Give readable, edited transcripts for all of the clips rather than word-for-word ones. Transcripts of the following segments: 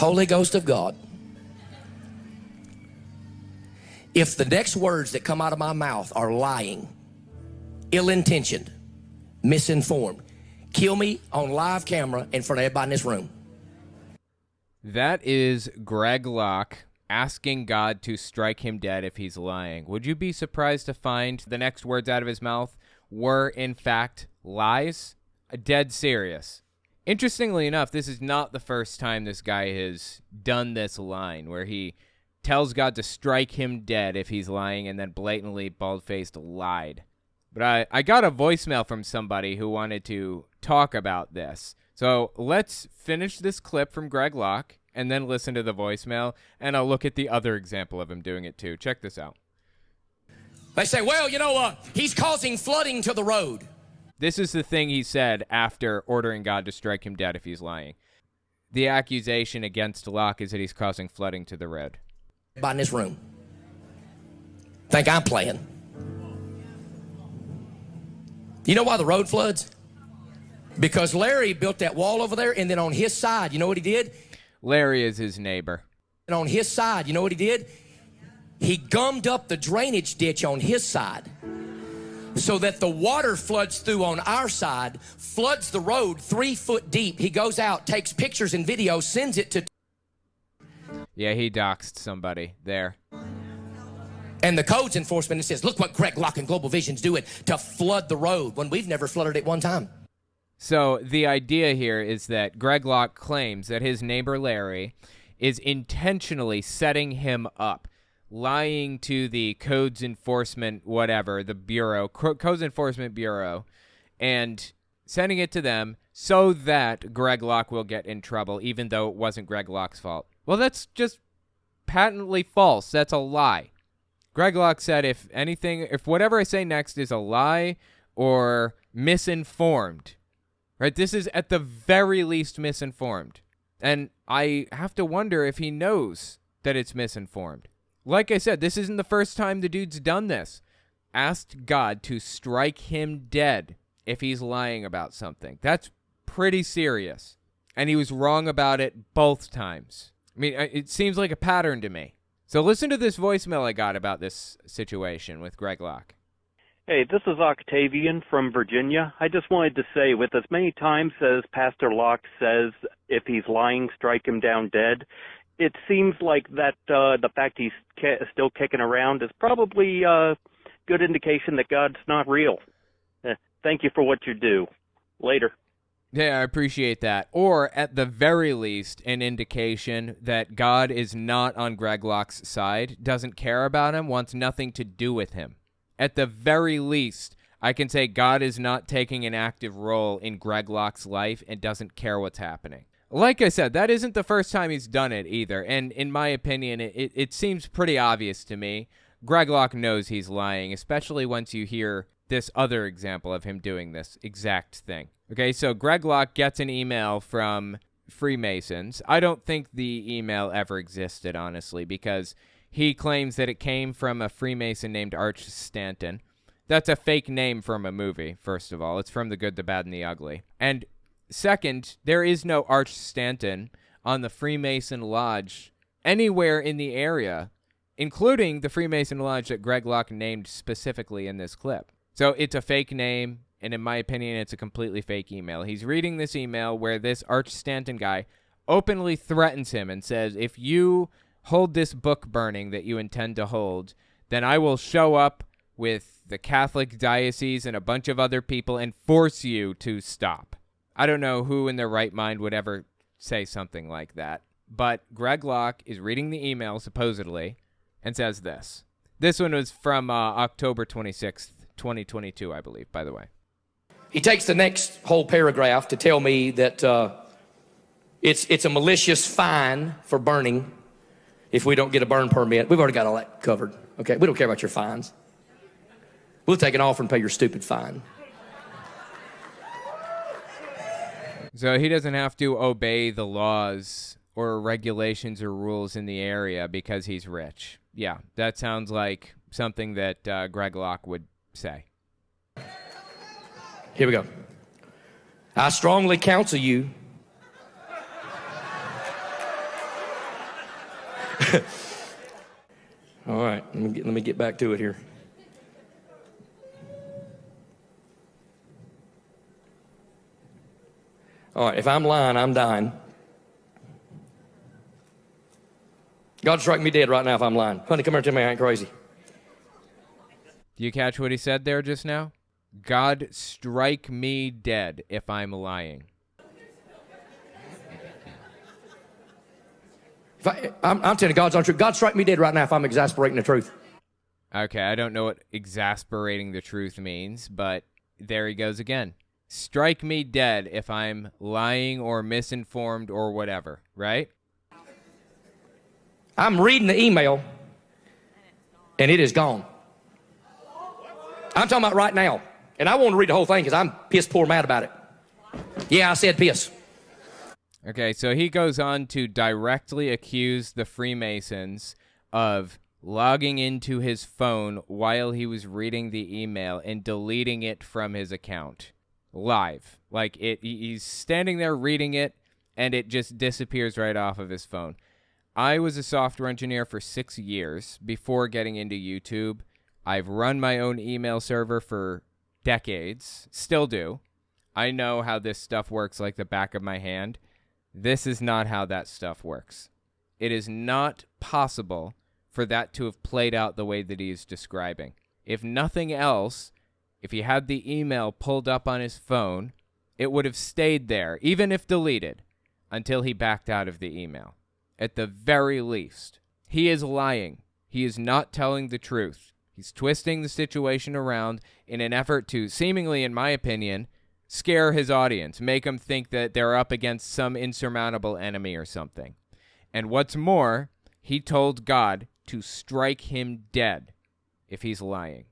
Holy Ghost of God, if the next words that come out of my mouth are lying, ill-intentioned, misinformed, kill me on live camera in front of everybody in this room. That is Greg Locke asking God to strike him dead if he's lying. Would you be surprised to find the next words out of his mouth were, in fact, lies? Dead serious. Interestingly enough, this is not the first time this guy has done this line where he tells God to strike him dead if he's lying and then blatantly, bald-faced lied. But I got a voicemail from somebody who wanted to talk about this. So let's finish this clip from Greg Locke and then listen to the voicemail, and I'll look at the other example of him doing it too. Check this out. They say, well, he's causing flooding to the road. This is the thing he said after ordering God to strike him dead if he's lying. The accusation against Locke is that he's causing flooding to the road. Everybody in this room think I'm playing. You know why the road floods? Because Larry built that wall over there, and then on his side, you know what he did? Larry is his neighbor. And on his side, you know what he did? He gummed up the drainage ditch on his side so that the water floods through on our side, floods the road 3 foot deep. He goes out, takes pictures and videos, sends it to... Yeah, he doxed somebody there. And the codes enforcement, it says, look what Greg Locke and Global Vision's doing to flood the road when we've never flooded it one time. So the idea here is that Greg Locke claims that his neighbor Larry is intentionally setting him up, lying to the codes enforcement, whatever, the bureau, codes enforcement bureau, and sending it to them so that Greg Locke will get in trouble, even though it wasn't Greg Locke's fault. Well, that's just patently false. That's a lie. Greg Locke said, if whatever I say next is a lie or misinformed, right? This is at the very least misinformed. And I have to wonder if he knows that it's misinformed. Like I said, this isn't the first time the dude's done this. Asked God to strike him dead if he's lying about something. That's pretty serious. And he was wrong about it both times. I mean, it seems like a pattern to me. So listen to this voicemail I got about this situation with Greg Locke. Hey, this is Octavian from Virginia. I just wanted to say, with as many times as Pastor Locke says, if he's lying, strike him down dead, it seems like that the fact he's still kicking around is probably a good indication that God's not real. Thank you for what you do. Later. Yeah, I appreciate that. Or, at the very least, an indication that God is not on Greg Locke's side, doesn't care about him, wants nothing to do with him. At the very least, I can say God is not taking an active role in Greg Locke's life and doesn't care what's happening. Like I said, that isn't the first time he's done it either, and in my opinion, it seems pretty obvious to me. Greg Locke knows he's lying, especially once you hear this other example of him doing this exact thing. Okay, so Greg Locke gets an email from Freemasons. I don't think the email ever existed, honestly, because he claims that it came from a Freemason named Arch Stanton. That's a fake name from a movie, first of all. It's from The Good, the Bad, and the Ugly. And second, there is no Arch Stanton on the Freemason Lodge anywhere in the area, including the Freemason Lodge that Greg Locke named specifically in this clip. So it's a fake name, and in my opinion, it's a completely fake email. He's reading this email where this Arch Stanton guy openly threatens him and says, if you hold this book burning that you intend to hold, then I will show up with the Catholic diocese and a bunch of other people and force you to stop. I don't know who in their right mind would ever say something like that, but Greg Locke is reading the email, supposedly, and says this. This one was from October 26th, 2022, I believe, by the way. He takes the next whole paragraph to tell me that it's a malicious fine for burning if we don't get a burn permit. We've already got all that covered, okay? We don't care about your fines. We'll take an offer and pay your stupid fine. So he doesn't have to obey the laws or regulations or rules in the area because he's rich. Yeah, that sounds like something that Greg Locke would say. Here we go. I strongly counsel you All right, let me get back to it here. All right, if I'm lying, I'm dying. God strike me dead right now if I'm lying. Honey, come here and tell me I ain't crazy. Do you catch what he said there just now? God strike me dead if I'm lying. I'm telling you, God's on truth. God strike me dead right now if I'm exasperating the truth. Okay, I don't know what exasperating the truth means, but there he goes again. Strike me dead if I'm lying or misinformed or whatever, right? I'm reading the email, and it is gone. I'm talking about right now. And I want to read the whole thing because I'm piss poor mad about it. Yeah, I said piss. Okay, so he goes on to directly accuse the Freemasons of logging into his phone while he was reading the email and deleting it from his account. Live. Like, he's standing there reading it, and it just disappears right off of his phone. I was a software engineer for 6 years before getting into YouTube. I've run my own email server for decades, still do. I know how this stuff works like the back of my hand. This is not how that stuff works. It is not possible for that to have played out the way that he is describing. If nothing else, if he had the email pulled up on his phone, it would have stayed there, even if deleted, until he backed out of the email. At the very least, he is lying. He is not telling the truth. He's twisting the situation around in an effort to, seemingly, in my opinion, scare his audience, make them think that they're up against some insurmountable enemy or something. And what's more, he told God to strike him dead if he's lying.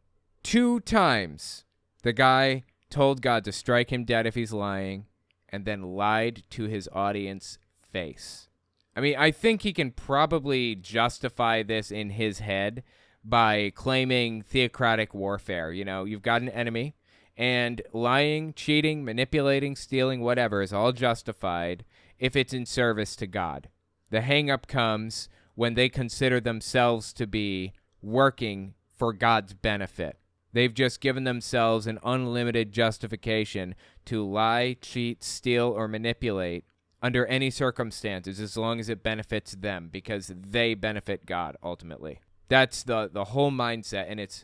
2 times the guy told God to strike him dead if he's lying and then lied to his audience face. I mean, I think he can probably justify this in his head by claiming theocratic warfare. You know, you've got an enemy, and lying, cheating, manipulating, stealing, whatever is all justified if it's in service to God. The hang-up comes when they consider themselves to be working for God's benefit. They've just given themselves an unlimited justification to lie, cheat, steal, or manipulate under any circumstances as long as it benefits them because they benefit God ultimately. That's the whole mindset, and it's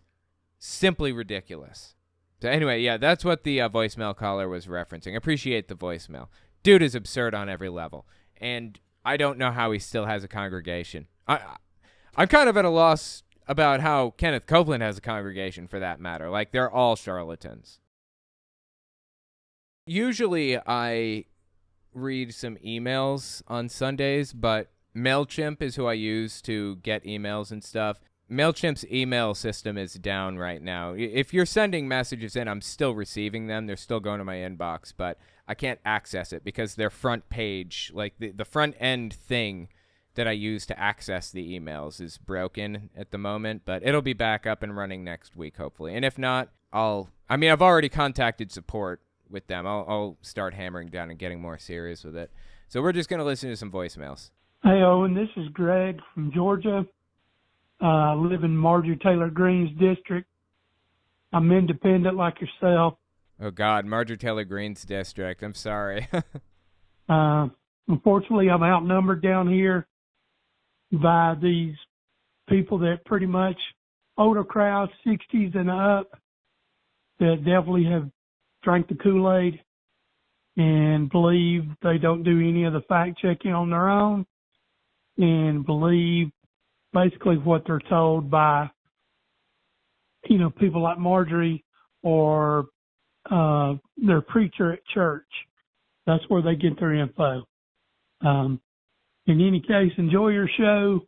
simply ridiculous. So anyway, yeah, that's what the voicemail caller was referencing. Appreciate the voicemail. Dude is absurd on every level, and I don't know how he still has a congregation. I'm kind of at a loss about how Kenneth Copeland has a congregation, for that matter. Like, they're all charlatans. Usually I read some emails on Sundays, but MailChimp is who I use to get emails and stuff. MailChimp's email system is down right now. If you're sending messages in, I'm still receiving them. They're still going to my inbox, but I can't access it because their front page, like the front end thing that I use to access the emails is broken at the moment, but it'll be back up and running next week, hopefully. And if not, I've already contacted support with them. I'll start hammering down and getting more serious with it. So we're just going to listen to some voicemails. Hey, Owen, this is Greg from Georgia. I live in Marjorie Taylor Greene's district. I'm independent like yourself. Oh, God, Marjorie Taylor Greene's district. I'm sorry. Unfortunately, I'm outnumbered down here by these people that pretty much older crowd, 60s and up, that definitely have drank the Kool-Aid and believe they don't do any of the fact checking on their own and believe basically what they're told by, people like Marjorie or their preacher at church. That's where they get their info. In any case, enjoy your show.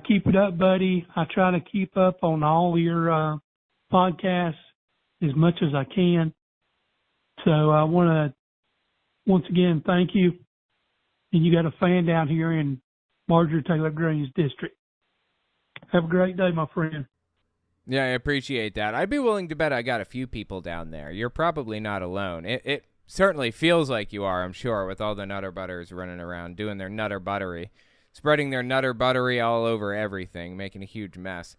Keep it up, buddy. I try to keep up on all your podcasts as much as I can. So I want to once again thank you. And you got a fan down here in Marjorie Taylor Greene's district. Have a great day, my friend. Yeah, I appreciate that. I'd be willing to bet I got a few people down there. You're probably not alone. It certainly feels like you are, I'm sure, with all the nutter butters running around doing their nutter buttery. spreading their nutter buttery all over everything, making a huge mess.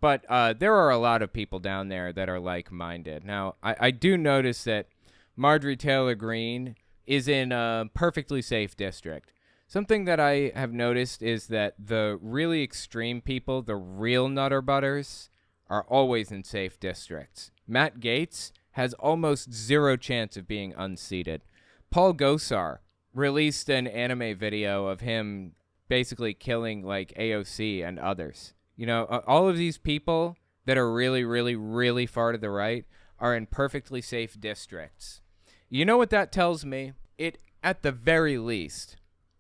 But there are a lot of people down there that are like-minded. Now, I do notice that Marjorie Taylor Greene is in a perfectly safe district. Something that I have noticed is that the really extreme people, the real nutter butters, are always in safe districts. Matt Gaetz has almost zero chance of being unseated. Paul Gosar released an anime video of him basically killing like AOC and others. You know, all of these people that are really, really, really far to the right are in perfectly safe districts. You know what that tells me? It, at the very least,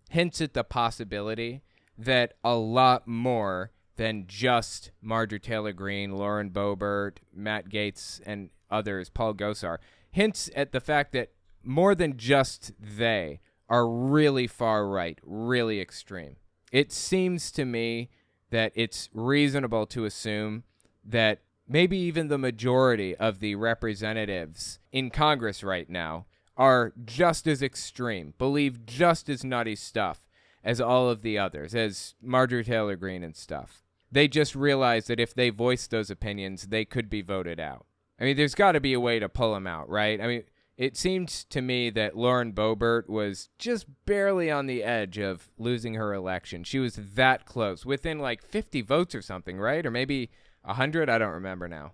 hints at the possibility that a lot more than just Marjorie Taylor Greene, Lauren Boebert, Matt Gaetz, and others, Paul Gosar, hints at the fact that more than just they are really far right, really extreme. It seems to me that it's reasonable to assume that maybe even the majority of the representatives in Congress right now are just as extreme, believe just as nutty stuff as all of the others, as Marjorie Taylor Greene and stuff. They just realize that if they voice those opinions, they could be voted out. I mean, there's got to be a way to pull them out, right? I mean, it seemed to me that Lauren Boebert was just barely on the edge of losing her election. She was that close, within like 50 votes or something, right? Or maybe 100? I don't remember now.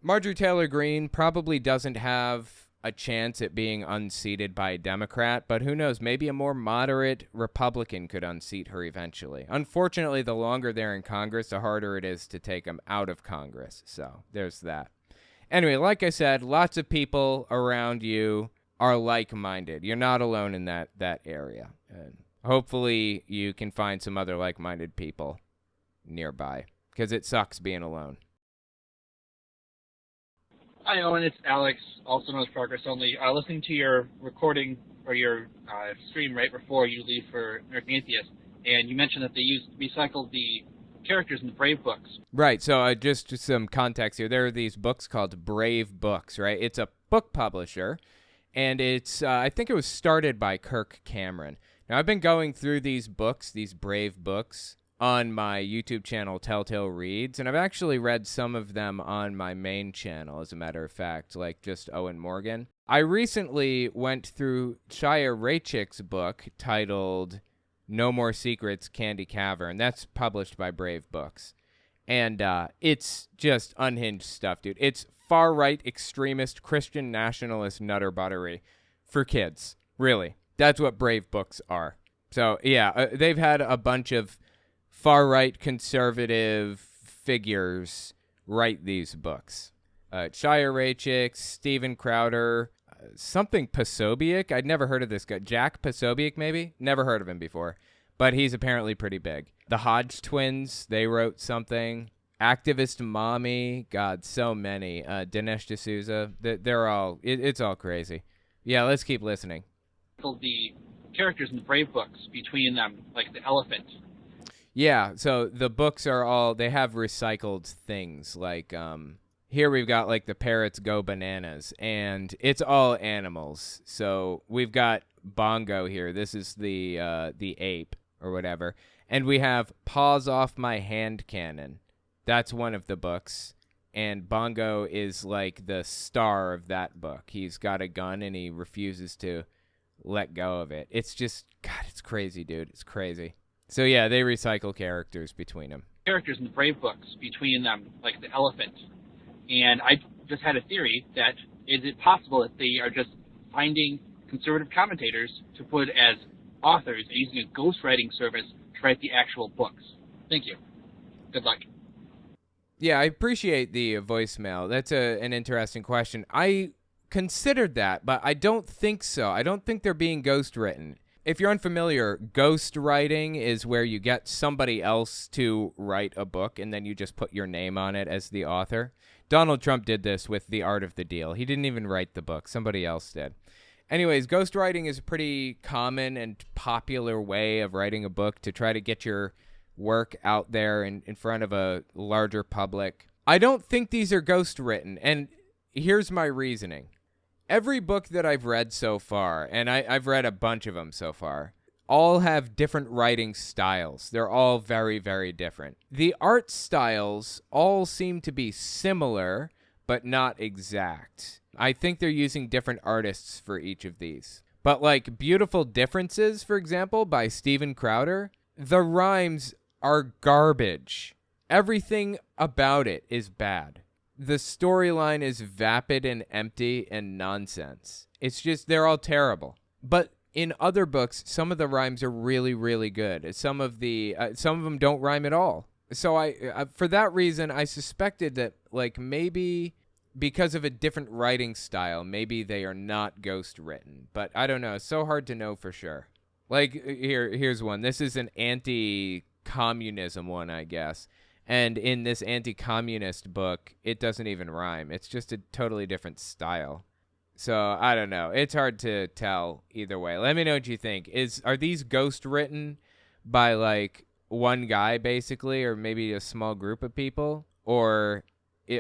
Marjorie Taylor Greene probably doesn't have a chance at being unseated by a Democrat, but who knows, maybe a more moderate Republican could unseat her eventually. Unfortunately, the longer they're in Congress, the harder it is to take them out of Congress. So there's that. Anyway, like I said, lots of people around you are like-minded. You're not alone in that area. And hopefully you can find some other like-minded people nearby, because it sucks being alone. Hi, Owen. It's Alex, also known as Progress Only. Listening to your recording or your stream right before you leave for American Atheist, and you mentioned that they recycled the characters in the Brave books. Right. So just some context here. There are these books called Brave Books, right? It's a book publisher, and it's I think it was started by Kirk Cameron. Now, I've been going through these books, these Brave books, on my YouTube channel, Telltale Reads, and I've actually read some of them on my main channel, as a matter of fact, like just Owen Morgan. I recently went through Shia Raichik's book titled No More Secrets, Candy Cavern. That's published by Brave Books. And it's just unhinged stuff, dude. It's far-right extremist Christian nationalist nutter buttery for kids. Really. That's what Brave Books are. So, yeah, they've had a bunch of far-right conservative figures write these books. Shia Raichik, Steven Crowder, something Posobiec. I'd never heard of this guy. Jack Posobiec, maybe? Never heard of him before. But he's apparently pretty big. The Hodge twins, they wrote something. Activist Mommy, God, so many. Dinesh D'Souza, they're all, it's all crazy. Yeah, let's keep listening. The characters in the Brave books, between them, like the elephant. Yeah, so the books are all, they have recycled things. Like, here we've got, like, the parrots go bananas, and it's all animals. So we've got Bongo here. This is the ape, or whatever. And we have Paws Off My Hand Cannon. That's one of the books. And Bongo is, like, the star of that book. He's got a gun, and he refuses to let go of it. It's just, God, it's crazy, dude. It's crazy. So, yeah, they recycle characters between them. Characters in the Brave books, between them, like the elephant. And I just had a theory that is it possible that they are just finding conservative commentators to put as authors and using a ghostwriting service to write the actual books? Thank you. Good luck. Yeah, I appreciate the voicemail. That's an interesting question. I considered that, but I don't think so. I don't think they're being ghostwritten. If you're unfamiliar, ghost writing is where you get somebody else to write a book and then you just put your name on it as the author. Donald Trump did this with The Art of the Deal. He didn't even write the book. Somebody else did. Anyways, ghostwriting is a pretty common and popular way of writing a book to try to get your work out there in front of a larger public. I don't think these are ghostwritten, and here's my reasoning. Every book that I've read so far, and I've read a bunch of them so far, all have different writing styles. They're all very, very different. The art styles all seem to be similar, but not exact. I think they're using different artists for each of these. But like Beautiful Differences, for example, by Steven Crowder, the rhymes are garbage. Everything about it is bad. The storyline is vapid and empty and nonsense. It's just, they're all terrible. But in other books, some of the rhymes are really, really good. Some of them don't rhyme at all. So I for that reason, I suspected that like maybe because of a different writing style, maybe they are not ghost written. But I don't know. It's so hard to know for sure. Like here's one. This is an anti-communism one, I guess. And in this anti-communist book, it doesn't even rhyme. It's just a totally different style. So I don't know. It's hard to tell either way. Let me know what you think. Are these ghost written by like one guy basically, or maybe a small group of people, or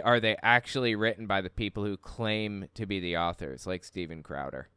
are they actually written by the people who claim to be the authors, like Steven Crowder?